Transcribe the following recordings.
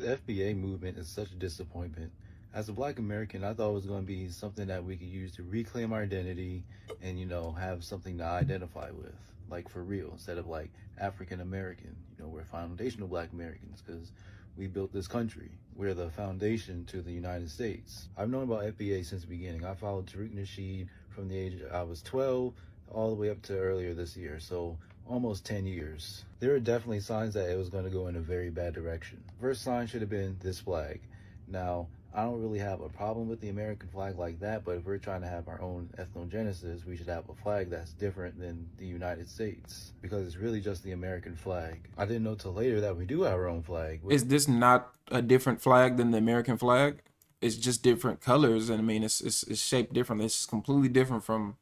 The FBA movement is such a disappointment. As a black American, I thought it was going to be something that we could use to reclaim our identity and, have something to identify with, like for real, instead of like African American. We're foundational black Americans because we built this country. We're the foundation to the United States. I've known about FBA since the beginning. I followed Tariq Nasheed from the age I was 12 all the way up to earlier this year. So almost 10 years. There were definitely signs that it was going to go in a very bad direction. First sign should have been this flag. Now, I don't really have a problem with the American flag like that, but if we're trying to have our own ethnogenesis, we should have a flag that's different than the United States, because it's really just the American flag. I didn't know till later that we do have our own flag. Is this not a different flag than the American flag? It's just different colors, and I mean, it's shaped differently. It's completely different from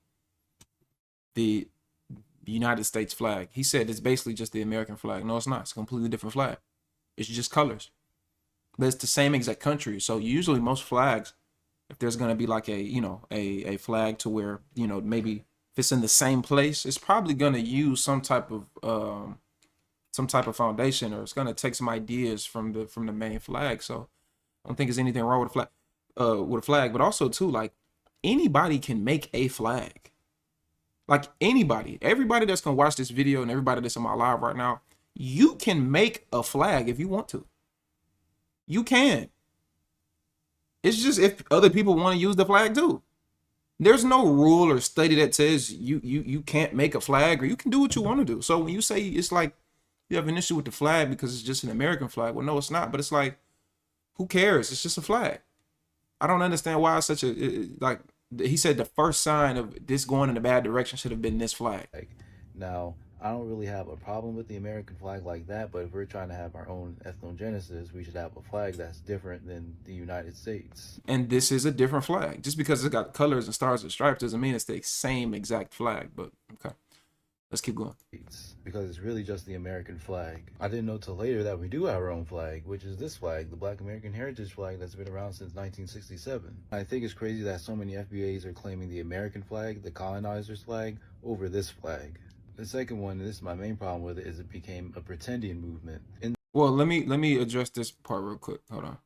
the United States flag. He said it's basically just the American flag. No, it's not. It's a completely different flag. It's just colors. But it's the same exact country. So usually most flags, if there's going to be like a flag to where, maybe if it's in the same place, it's probably going to use some type of foundation, or it's going to take some ideas from the main flag. So I don't think there's anything wrong with a flag, but also too, like, anybody can make a flag. Like, anybody, everybody that's gonna watch this video and everybody that's on my live right now, you can make a flag if you want to. You can. It's just if other people want to use the flag too. There's no rule or study that says you can't make a flag, or you can do what you want to do. So when you say it's like you have an issue with the flag because it's just an American flag, well, no, it's not. But it's like, who cares? It's just a flag. I don't understand why it's such a like. He said the first sign of this going in a bad direction should have been this flag. Now, I don't really have a problem with the American flag like that, but if we're trying to have our own ethnogenesis, we should have a flag that's different than the United States. And this is a different flag. Just because it's got colors and stars and stripes doesn't mean it's the same exact flag. But okay, let's keep going. Because it's really just the American flag. I didn't know till later that we do have our own flag, which is this flag, the Black American Heritage flag that's been around since 1967. I think it's crazy that so many FBAs are claiming the American flag, the colonizer's flag, over this flag. The second one, and this is my main problem with it, is it became a Pretendian movement. Well, let me address this part real quick. Hold on.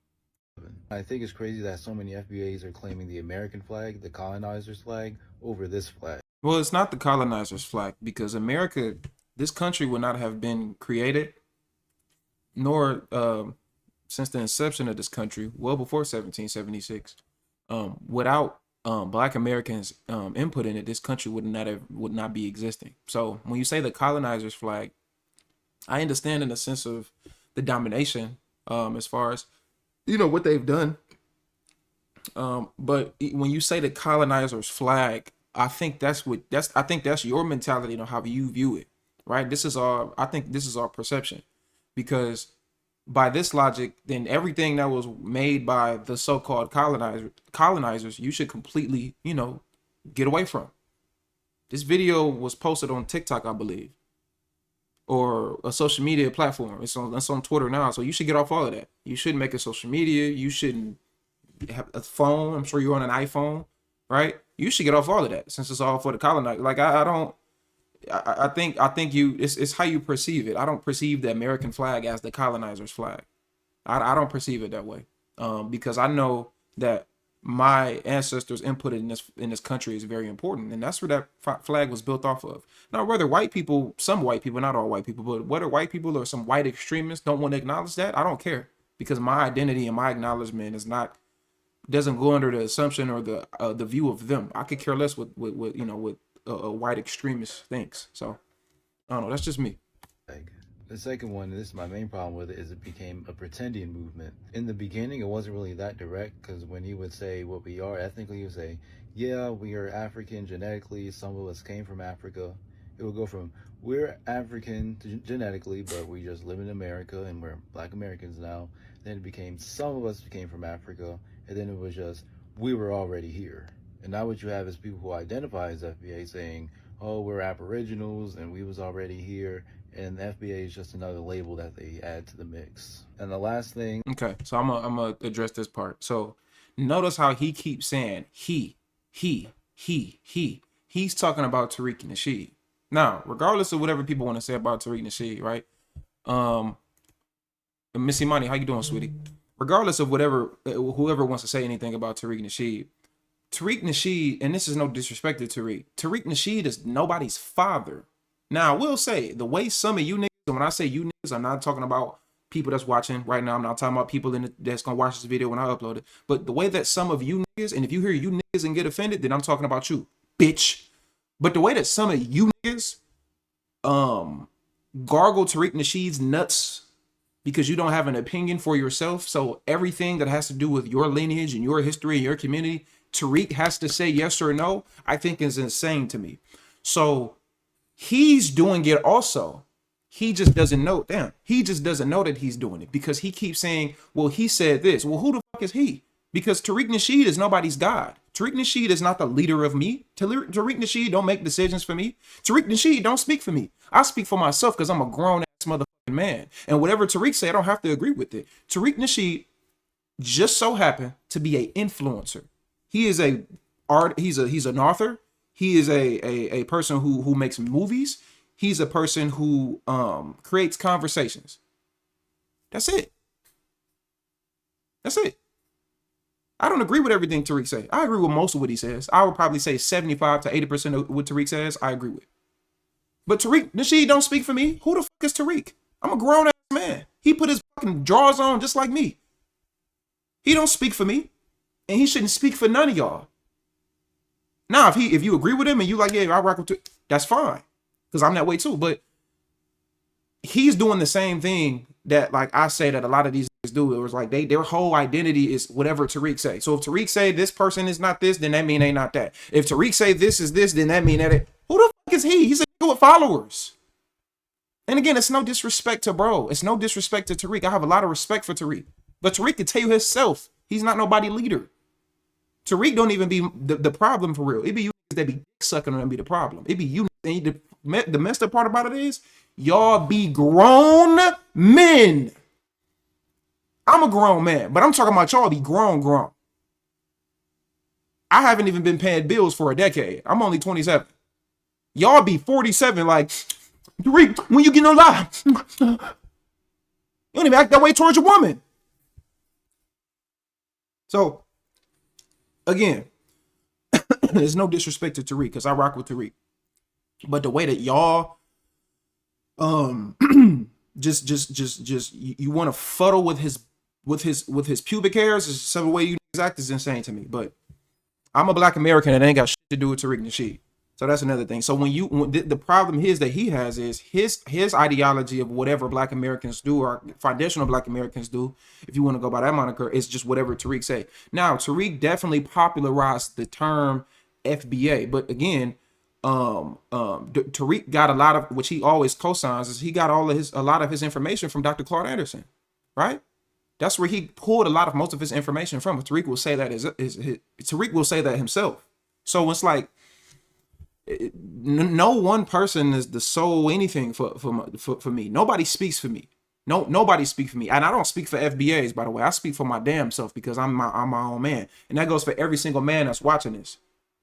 I think it's crazy that so many FBAs are claiming the American flag, the colonizer's flag, over this flag. Well, it's not the colonizer's flag, because America, this country would not have been created, nor since the inception of this country, well before 1776, without Black Americans input in it. This country would not be existing. So when you say the colonizer's flag, I understand in the sense of the domination, as far as what they've done. But when you say the colonizer's flag, I think that's your mentality on how you view it, right? I think this is our perception, because by this logic, then everything that was made by the so-called colonizers, you should completely, get away from. This video was posted on TikTok, I believe, or a social media platform. It's on Twitter now, so you should get off all of that. You shouldn't make a social media. You shouldn't have a phone. I'm sure you're on an iPhone, right? You should get off all of that, since it's all for the colonizer. Like, I think it's how you perceive it. I don't perceive the American flag as the colonizer's flag. I don't perceive it that way, because I know that my ancestors' input in this country is very important, and that's where that flag was built off of. Now, whether some white people, not all white people, but whether white people or some white extremists don't want to acknowledge that, I don't care, because my identity and my acknowledgement doesn't go under the assumption or the view of them. I could care less what a white extremist thinks. So I don't know. That's just me. The second one, and this is my main problem with it, is it became a Pretendian movement. In the beginning, it wasn't really that direct, because when he would say what we are ethnically, he would say, yeah, we are African genetically. Some of us came from Africa. It would go from, we're African genetically, but we just live in America and we're Black Americans now. Then it became, some of us came from Africa. And then it was just, we were already here. And now what you have is people who identify as FBA saying, oh, we're aboriginals and we was already here. And the FBA is just another label that they add to the mix. And the last thing. Okay, so I'm gonna address this part. So notice how he keeps saying he. He's talking about Tariq Nasheed. Now, regardless of whatever people want to say about Tariq Nasheed, right? Missy Money, how you doing, sweetie? Regardless of whatever, whoever wants to say anything about Tariq Nasheed, Tariq Nasheed, and this is no disrespect to Tariq. Tariq Nasheed is nobody's father. Now, I will say, the way some of you niggas, and when I say you niggas, I'm not talking about people that's watching right now. I'm not talking about people that's going to watch this video when I upload it. But the way that some of you niggas, and if you hear you niggas and get offended, then I'm talking about you, bitch. But the way that some of you niggas gargle Tariq Nasheed's nuts because you don't have an opinion for yourself. So everything that has to do with your lineage and your history and your community, Tariq has to say yes or no, I think is insane to me. So he's doing it also. He just doesn't know. Damn, he just doesn't know that he's doing it because he keeps saying, well, he said this. Well, who the fuck is he? Because Tariq Nasheed is nobody's God. Tariq Nasheed is not the leader of me. Tariq Nasheed don't make decisions for me. Tariq Nasheed don't speak for me. I speak for myself because I'm a grown ass motherfucking man. And whatever Tariq say, I don't have to agree with it. Tariq Nasheed just so happened to be an influencer. He is a art. He's an author. He is a person who makes movies. He's a person who creates conversations. That's it. That's it. I don't agree with everything Tariq says. I agree with most of what he says. I would probably say 75 to 80% of what Tariq says, I agree with. But Tariq Nasheed don't speak for me. Who the fuck is Tariq? I'm a grown ass man. He put his fucking drawers on just like me. He don't speak for me. And he shouldn't speak for none of y'all. Now, if you agree with him and you like, yeah, I rock with Tariq, that's fine. Because I'm that way too. But he's doing the same thing that, like I say, that a lot of these niggas do. It was like their whole identity is whatever Tariq say. So if Tariq say this person is not this, then that mean they not that. If Tariq say this is this, then that mean that it. Who the fuck is he? He's a nigga with followers. And again, it's no disrespect to bro. It's no disrespect to Tariq. I have a lot of respect for Tariq. But Tariq can tell you himself, he's not nobody leader. Tariq don't even be the problem for real. It be you that be sucking on and be the problem. It be you. The messed up part about it is y'all be grown men. I'm a grown man, but I'm talking about y'all be grown. I haven't even been paying bills for a decade. I'm only 27. Y'all be 47 like, Tariq, when you get no lie, you don't even act that way towards your woman. So, again, there's no disrespect to Tariq because I rock with Tariq. But the way that y'all just you want to fuddle with his pubic hairs is some way you act is insane to me. But I'm a black American and it ain't got shit to do with Tariq Nasheed. So that's another thing. So when the problem is that he has is his ideology of whatever black Americans do or foundational black Americans do, if you want to go by that moniker, is just whatever Tariq say. Now, Tariq definitely popularized the term FBA, but again, Tariq got a lot of, which he always cosigns, is he got a lot of his information from Dr. Claude Anderson, right? That's where he pulled most of his information from. Tariq will say that Tariq will say that himself. So it's like no one person is the sole anything for me. Nobody speaks for me. Nobody speaks for me, and I don't speak for FBAs, by the way. I speak for my damn self because I'm my own man, and that goes for every single man that's watching this.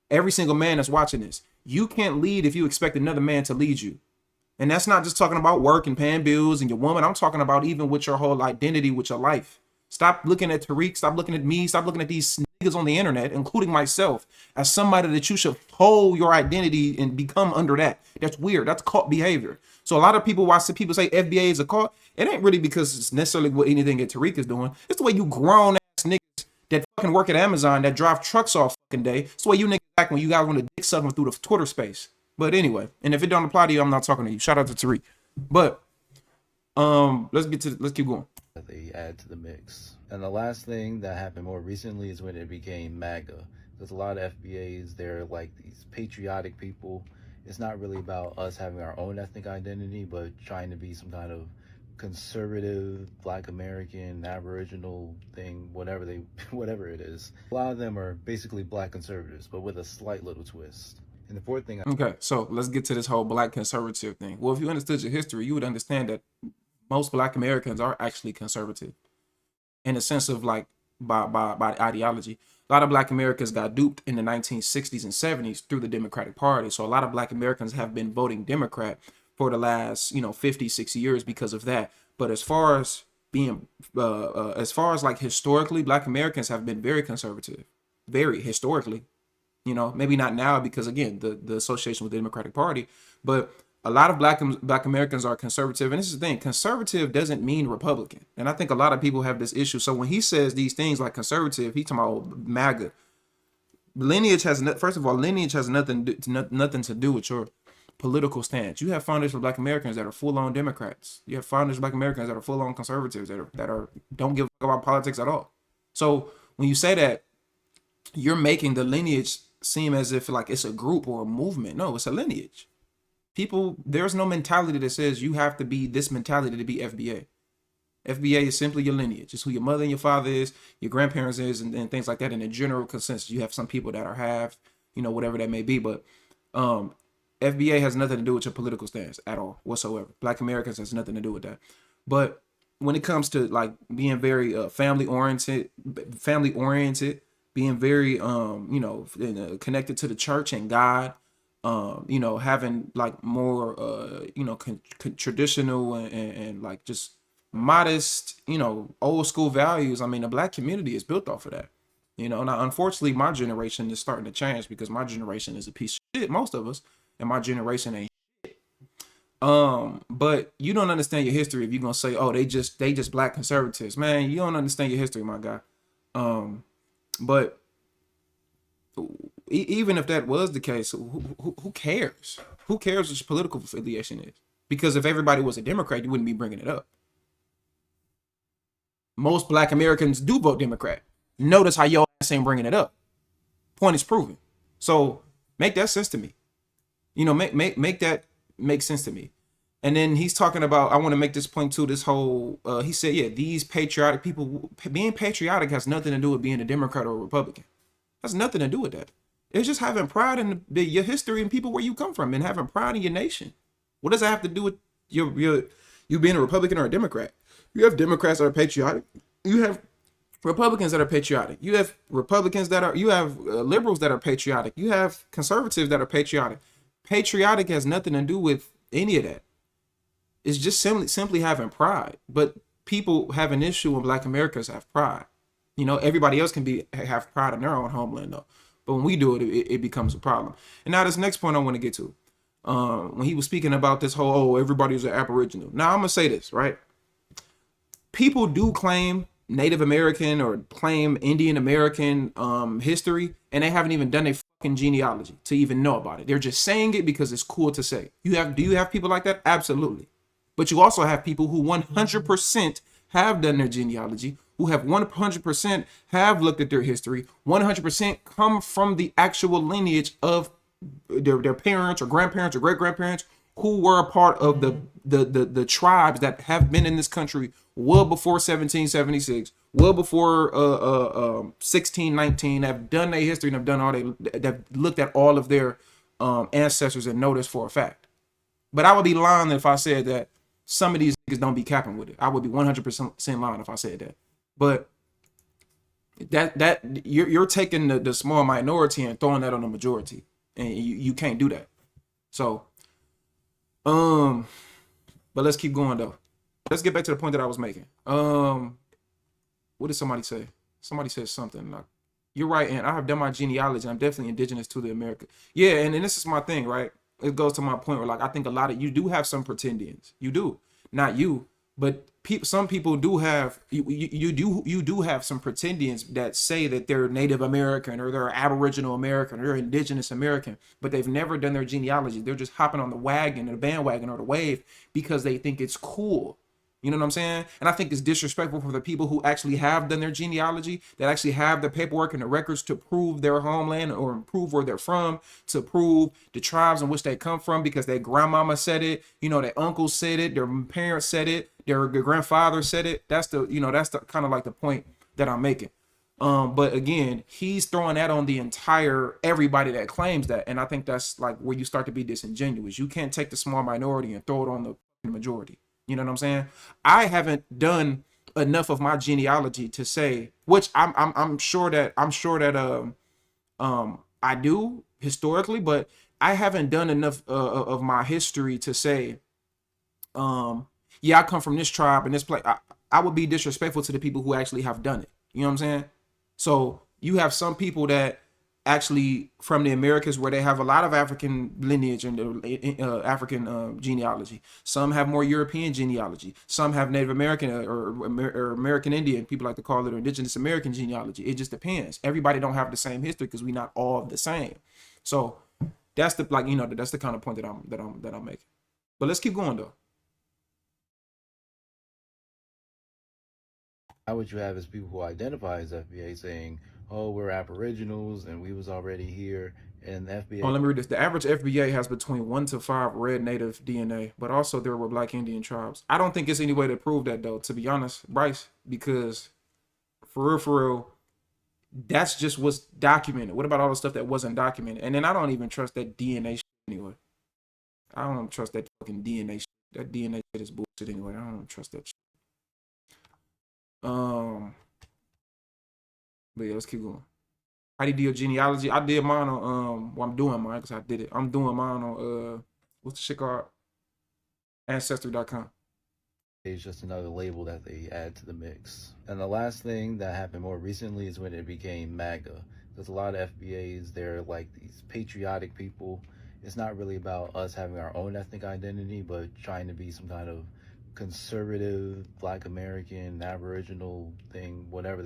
Every single man that's watching this. You can't lead if you expect another man to lead you. And that's not just talking about work and paying bills and your woman. I'm talking about even with your whole identity, with your life. Stop looking at Tariq. Stop looking at me. Stop looking at these niggas on the internet, including myself, as somebody that you should hold your identity and become under that. That's weird. That's cult behavior. So a lot of people, why people say FBA is a cult, it ain't really because it's necessarily what anything that Tariq is doing. It's the way you grown ass niggas that fucking work at Amazon that drive trucks all fucking day. It's the way you niggas act when you guys want to dick suck them through the Twitter space. But anyway, and if it don't apply to you, I'm not talking to you. Shout out to Tariq. But let's keep going. They add to the mix. And the last thing that happened more recently is when it became MAGA. There's a lot of FBAs, they're like these patriotic people. It's not really about us having our own ethnic identity, but trying to be some kind of conservative black American aboriginal thing, whatever it is. A lot of them are basically black conservatives, but with a slight little twist. And the fourth thing, okay, so let's get to this whole black conservative thing. Well, if you understood your history, you would understand that most black Americans are actually conservative in the sense of like by ideology. A lot of black Americans got duped in the 1960s and 70s through the Democratic Party. So a lot of black Americans have been voting Democrat for the last, 50, 60 years because of that. But as far as being as far as like historically, Black Americans have been very conservative, very historically. You know, maybe not now because again the association with the Democratic Party, but a lot of Black Americans are conservative, and this is the thing: conservative doesn't mean Republican, and I think a lot of people have this issue. So when he says these things like conservative, he talking about MAGA. Lineage has first of all, lineage has nothing to do with your political stance. You have founders of Black Americans that are full-on Democrats. You have founders of Black Americans that are full-on conservatives that are don't give a fuck about politics at all. So when you say that, you're making the lineage seem as if like it's a group or a movement. No, it's a lineage. People, there's no mentality that says you have to be this mentality to be FBA. FBA is simply your lineage. It's who your mother and your father is, your grandparents is, and things like that. In a general consensus, you have some people that are half, you know, whatever that may be. But FBA has nothing to do with your political stance at all whatsoever. Black Americans has nothing to do with that. But when it comes to like being very family oriented, being very you know, connected to the church and God, you know, having like more you know, traditional and like just modest, you know, old school values. I mean, the Black community is built off of that. You know, now unfortunately my generation is starting to change because my generation is a piece of shit, most of us, and my generation ain't. But you don't understand your history if you're gonna say, oh, they just Black conservatives. Man, you don't understand your history, my guy. But even if that was the case, who cares? Who cares what your political affiliation is? Because if everybody was a Democrat, you wouldn't be bringing it up. Most Black Americans do vote Democrat. Notice how your ass ain't bringing it up. Point is proven. So make that sense to me. You know, make that make sense to me. And then he's talking about, I want to make this point too, this whole, he said, yeah, these patriotic people, being patriotic has nothing to do with being a Democrat or a Republican. Has nothing to do with that. It's just having pride in your history and people where you come from and having pride in your nation. What does that have to do with you being a Republican or a Democrat? You have Democrats that are patriotic. You have Republicans that are patriotic. You have Republicans that are, you have liberals that are patriotic. You have conservatives that are patriotic. Patriotic has nothing to do with any of that. It's just simply having pride. But people have an issue when Black Americans have pride. You know, everybody else can have pride in their own homeland though. But when we do it, it becomes a problem. And now this next point I want to get to. When he was speaking about this whole, oh, everybody's an Aboriginal. Now I'm going to say this, right? People do claim Native American or claim Indian American history, and they haven't even done a fucking genealogy to even know about it. They're just saying it because it's cool to say. Do you have people like that? Absolutely. But you also have people who 100% have done their genealogy, who have 100% have looked at their history, 100% come from the actual lineage of their parents or grandparents or great-grandparents who were a part of the tribes that have been in this country well before 1776, well before 1619, have done their history and have done all they've looked at all of their ancestors and know this for a fact. But I would be lying if I said that some of these niggas don't be capping with it. I would be 100% lying if I said that. But that you're taking the small minority and throwing that on the majority, and you can't do that. So, but let's keep going though. Let's get back to the point that I was making. What did somebody say? Somebody said something like, "You're right, and I have done my genealogy. I'm definitely indigenous to the America." Yeah, and this is my thing, right? It goes to my point where, like, I think a lot of you do have some pretendians. You do, not you, but some people do have. You do have some pretendians that say that they're Native American or they're Aboriginal American or they're Indigenous American, but they've never done their genealogy. They're just hopping on the wagon or the bandwagon or the wave because they think it's cool. You know what I'm saying? And I think it's disrespectful for the people who actually have done their genealogy, that actually have the paperwork and the records to prove their homeland or prove where they're from, to prove the tribes in which they come from because their grandmama said it, you know, their uncle said it, their parents said it, their grandfather said it. That's the kind of like the point that I'm making. But again, he's throwing that on the entire everybody that claims that. And I think that's like where you start to be disingenuous. You can't take the small minority and throw it on the majority. You know what I'm saying? I haven't done enough of my genealogy to say, which I'm sure that I do historically, but I haven't done enough of my history to say, yeah, I come from this tribe and this place. I would be disrespectful to the people who actually have done it. You know what I'm saying? So you have some people that actually from the Americas where they have a lot of African lineage and African genealogy. Some have more European genealogy. Some have Native American or American Indian, people like to call it, or Indigenous American genealogy. It just depends. Everybody don't have the same history because we not all the same. So that's the that's the kind of point that I'm making. But let's keep going though. Now what you have is people who identify as FBA saying, "Oh, we're Aboriginals and we was already here." And the FBA. Oh, let me read this. The average FBA has between 1 to 5 red native DNA, but also there were Black Indian tribes. I don't think it's any way to prove that though, to be honest, Bryce, because for real, that's just what's documented. What about all the stuff that wasn't documented? And then I don't even trust that DNA shit anyway. I don't trust that fucking DNA shit. That DNA shit is bullshit anyway. I don't trust that shit. But yeah, let's keep going. How do you do your genealogy? I did mine on well, I'm doing mine because I did it. I'm doing mine on what's the shit called? Ancestry.com. It's just another label that they add to the mix. And the last thing that happened more recently is when it became MAGA. There's a lot of FBAs, they're like these patriotic people. It's not really about us having our own ethnic identity, but trying to be some kind of conservative Black American Aboriginal thing, whatever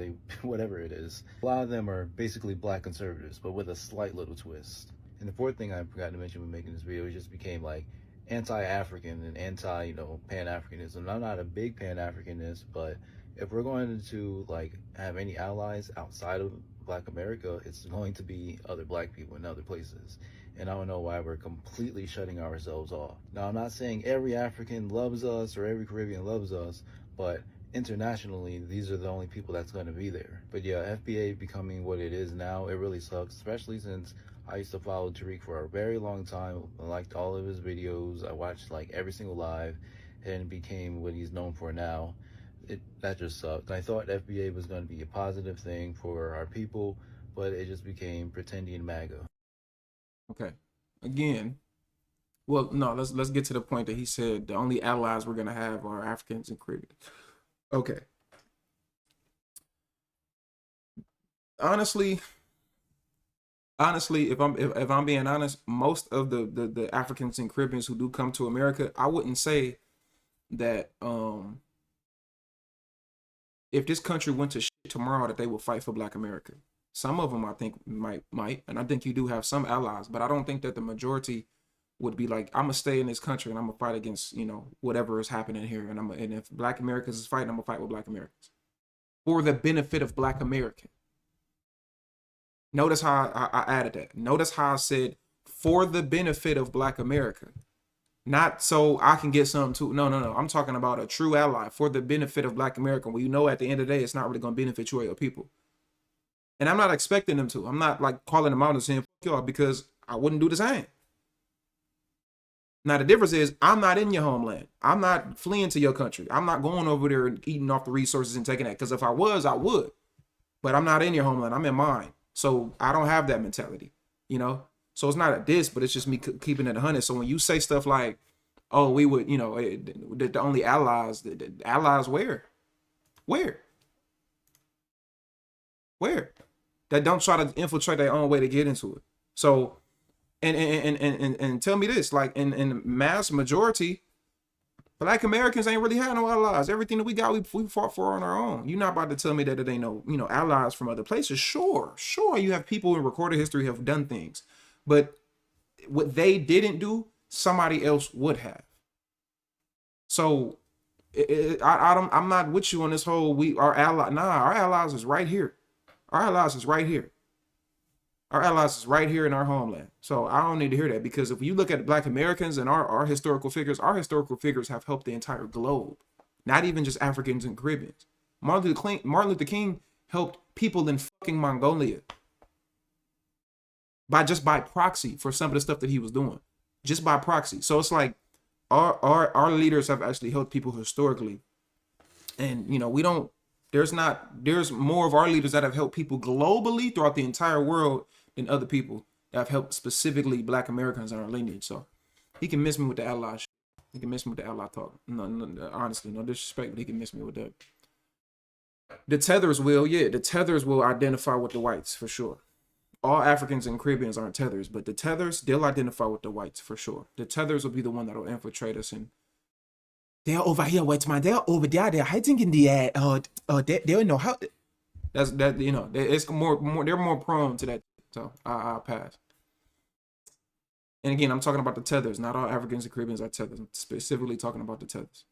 it is. A lot of them are basically Black conservatives, but with a slight little twist. And the fourth thing I forgot to mention when making this video, it just became like anti-African and anti, Pan-Africanism. I'm not a big Pan-Africanist, but if we're going to like have any allies outside of Black America, it's going to be other Black people in other places. And I don't know why we're completely shutting ourselves off. Now, I'm not saying every African loves us or every Caribbean loves us, but internationally, these are the only people that's going to be there. But yeah, FBA becoming what it is now, it really sucks, especially since I used to follow Tariq for a very long time. I liked all of his videos. I watched like every single live, and became what he's known for now. That just sucked. I thought FBA was going to be a positive thing for our people, but it just became Pretendian MAGA. Okay. Again, well, no, let's get to the point that he said the only allies we're gonna have are Africans and Caribbeans. Okay. Honestly, if I'm being honest, most of the Africans and Caribbeans who do come to America, I wouldn't say that if this country went to shit tomorrow that they would fight for Black America. Some of them I think might, and I think you do have some allies, but I don't think that the majority would be like, I'm gonna stay in this country and I'm gonna fight against, whatever is happening here, and if Black Americans is fighting, I'm gonna fight with Black Americans for the benefit of Black American. Notice how I added that. Notice how I said for the benefit of Black America, not so I can get something too. No. I'm talking about a true ally for the benefit of Black America. Well, at the end of the day, it's not really gonna benefit you or your people. And I'm not expecting them to. I'm not like calling them out and saying, fuck y'all, because I wouldn't do the same. Now, the difference is I'm not in your homeland. I'm not fleeing to your country. I'm not going over there and eating off the resources and taking that. Because if I was, I would. But I'm not in your homeland. I'm in mine. So I don't have that mentality, So it's not a diss, but it's just me keeping it 100. So when you say stuff like, oh, we would, the only allies, the allies where? Where? That don't try to infiltrate their own way to get into it. So, and tell me this, like in mass majority, Black Americans ain't really had no allies. Everything that we got, we fought for on our own. You're not about to tell me that it ain't no, allies from other places. Sure, you have people in recorded history have done things, but what they didn't do, somebody else would have. So, I'm not with you on this whole our allies is right here. Our allies is right here. Our allies is right here in our homeland. So I don't need to hear that, because if you look at Black Americans and our historical figures have helped the entire globe, not even just Africans and Caribbeans. Martin Luther King helped people in fucking Mongolia by proxy for some of the stuff that he was doing, just by proxy. So it's like our leaders have actually helped people historically, and there's more of our leaders that have helped people globally throughout the entire world than other people that have helped specifically Black Americans in our lineage. So he can miss me with the ally shit. He can miss me with the ally talk. No, honestly, no disrespect, but he can miss me with that. The tethers will, yeah, the tethers will identify with the whites for sure. All Africans and Caribbeans aren't tethers, but the tethers, they'll identify with the whites for sure. The tethers will be the one that'll infiltrate us, and they're over here, white man. They're over there. They're hiding in the they don't know how. That's that. You know, it's more. They're more prone to that. So I'll pass. And again, I'm talking about the tethers. Not all Africans and Caribbeans are tethers. I'm specifically talking about the tethers.